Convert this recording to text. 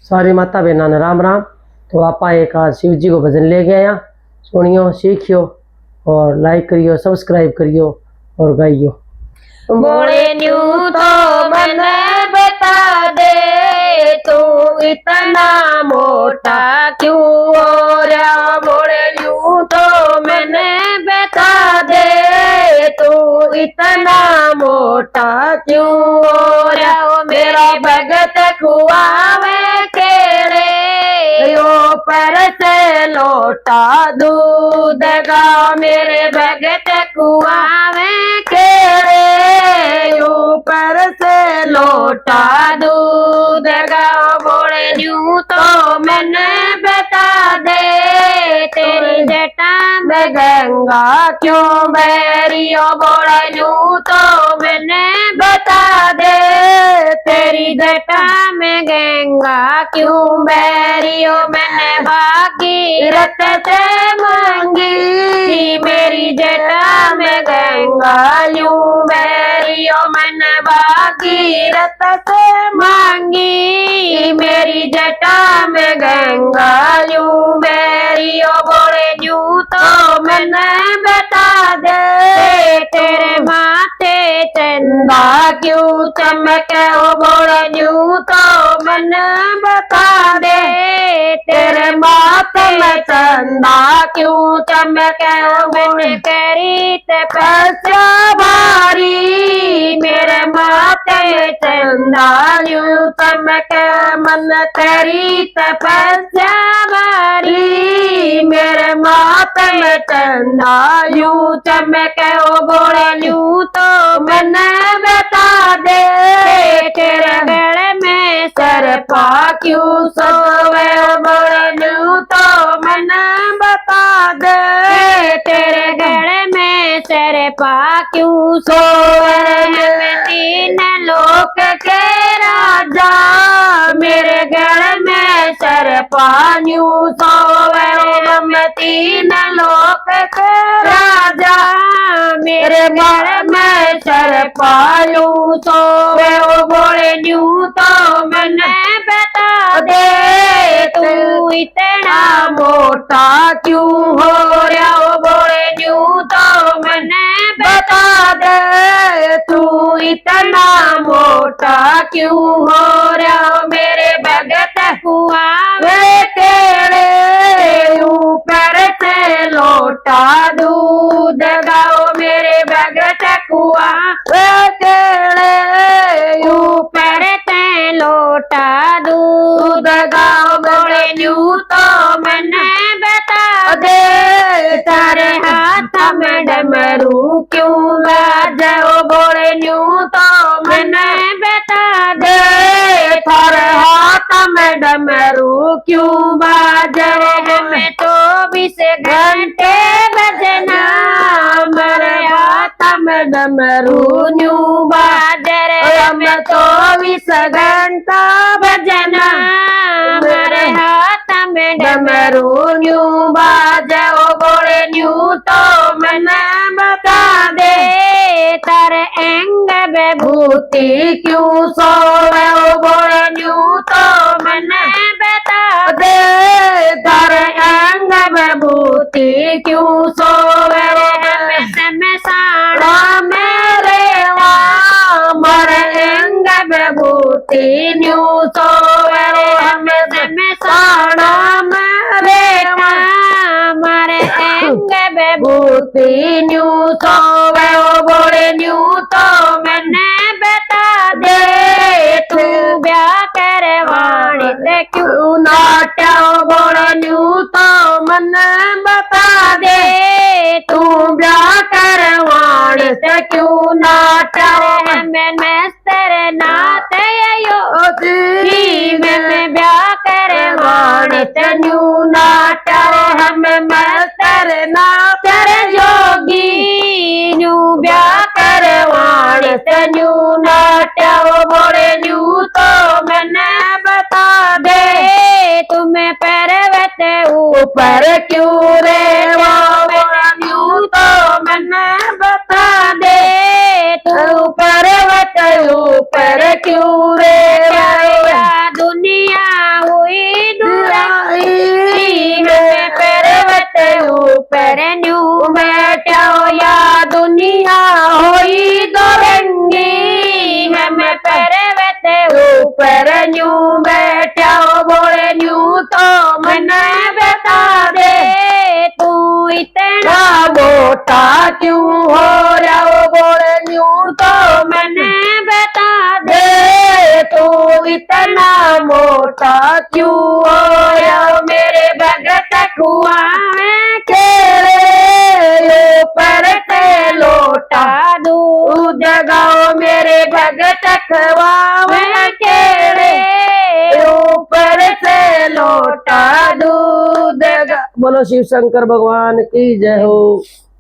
सारी माता बहना ने राम राम। तो आप एक आज शिव जी को भजन ले गए यहाँ, सुनियो सीखियो और लाइक करियो सब्सक्राइब करियो और गाइयो। बोले न्यू तो मैंने बता दे तू इतना मोटा क्यों हो रहा। बोले न्यू तो मैंने बता दे तू इतना मोटा क्यों हो रहा। मेरा भगत खुआवे केले यो पर से लोटा दूध का। मेरे भगत खुआवे केले ऊपर से लोटा दूध का। बोले न्यू तो मैंने बता दे तेरी जटा में गंगा क्यों बहरियो। बोले न्यू तो मैंने बता दे तेरी जटा में गंगा क्यों बहरियो। मैंने भागीरथ से मांगी मेरी जटा में गंगा यूं बहरियो। मैंने भागीरथ से मांगी मेरी जटा में गंगा यूं बहरियो। बोले न्यू तो मैंने बता दे तेरे माथे चंदा क्यों चमके। बोले न्यू तो मैंने बता दे तेरे माथे में चंदा क्यों चमके। मैंने करी तपस्या भारी मेरे माथे में चंदा यूं चमके। मन करी तपस्या भारी मेरे माथे में चंदा यूं चमके। बोले न्यू तो मैंने बता दे तेरे गले में सरपा क्यों सोवे। बोले न्यू तो मैंने बता दे तेरे गले में सरपा क्यों सोवे। मैं तीन लोक के राजा मेरे गले में सरपा न्यू सोवे। मैं तीन लोक के राजा मेरे गले में सरपा यूं सोवे। बोले न्यू तो मैंने बता दे तू इतना मोटा क्यों हो रहा। बोले न्यू तो मैंने बता दे तू इतना मोटा क्यों हो रहा। मेरे भगत खुआवे केले ऊपर से लोटा दूध गाओ। मेरे भगत खुआवे केले ऊपर से लोटा दूध गाओ। बोले न्यू तो मैंने बता दे तारे हाथ में डमरू क्यों बाजाओ। बोले न्यू तो मैंने बता दे तारे हाथ में डमरू क्यों बाजाओ। हमें 24 घंटे बजना मेरे हाथ में डमरू न्यू बाजर। हमें 24 घंटा बजना मेरे हाथ में डमरू न्यू बाजाओ। बोले न्यू तो मैंने बता दे तारे अंग विभूति क्यों सोवे। बोले न्यू तो मैंने बता दे तारे अंग विभूति क्यों सोवे। में साड़ा मेरे मरे अंग विभूति न्यू सोवे। में साड़ा मेरे मरे अंग विभूति न्यू सोवे। बोले न्यू तो मैंने बता दे तू ब्याह करवाने से क्यों नाटा। बोले न्यू तो मैंने बता दे तू ब्याह करवाने से क्यों नाटा। मैं तेरे नाते योगी मैं ब्याह करवाने से न्यू नाटा। हमें तेरे नाते योगी न्यू ब्याह करवाने से न्यू नाटा। बोले न्यू तो मैंने बता दे तुम्हें पर्वत ऊपर क्यों रेवा। बोले न्यू तो मैंने बता दे तू पर्वत ऊपर क्यों रेवा। दुनिया ऊपर न्यू बैठा हो बोले न्यू तो मने बता दे तू इतना मोटा क्यों हो रहा हो बोले न्यू तो मने बता दे तू इतना मोटा क्यों हो रहा हो मेरे भगत कुआ में खेले ऊपर से लोटा दूध गाओ मेरे भगत कुआ में खेले ऊपर से लोटा दूध बोलो शिव शंकर भगवान की जय हो।